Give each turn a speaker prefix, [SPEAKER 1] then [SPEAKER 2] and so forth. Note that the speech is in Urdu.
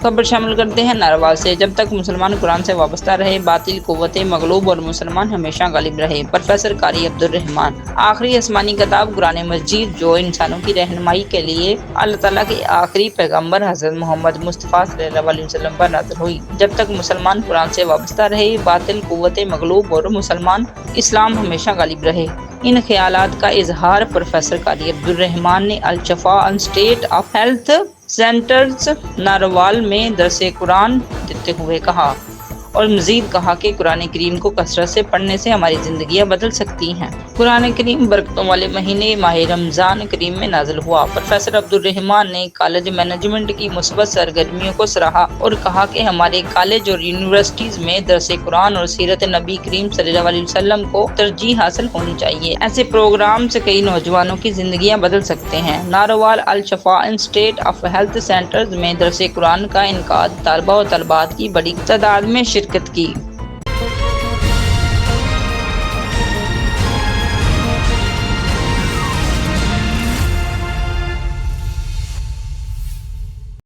[SPEAKER 1] خبر شامل کرتے ہیں ناروا سے، جب تک مسلمان قرآن سے وابستہ رہے باطل قوتیں مغلوب اور مسلمان ہمیشہ غالب رہے۔ پروفیسر قاری عبدالرحمان۔ آخری آسمانی کتاب قرآن مجید جو انسانوں کی رہنمائی کے لیے اللہ تعالیٰ کے آخری پیغمبر حضرت محمد مصطفیٰ صلی اللہ علیہ وسلم پر نازل ہوئی۔ جب تک مسلمان قرآن سے وابستہ رہے باطل قوتیں مغلوب اور مسلمان اسلام ہمیشہ غالب رہے۔ ان خیالات کا اظہار پروفیسر قاری عبدالرحمان نے Al Shifa institute of health centres Narowal میں درس قرآن دیتے ہوئے کہا، اور مزید کہا کہ قرآن کریم کو کثرت سے پڑھنے سے ہماری زندگیاں بدل سکتی ہیں۔ قرآن کریم برکتوں والے مہینے ماہ رمضان کریم میں نازل ہوا۔ پروفیسر عبدالرحمان نے کالج مینجمنٹ کی مثبت سرگرمیوں کو سراہا اور کہا کہ ہمارے کالج اور یونیورسٹیز میں درس قرآن اور سیرت نبی کریم صلی اللہ علیہ وسلم کو ترجیح حاصل ہونی چاہیے۔ ایسے پروگرام سے کئی نوجوانوں کی زندگیاں بدل سکتے ہیں۔ Narowal Al Shifa institute of health centres میں درس قرآن کا انعقاد طلباء و طالبات کی بڑی تعداد میں شرکت کی۔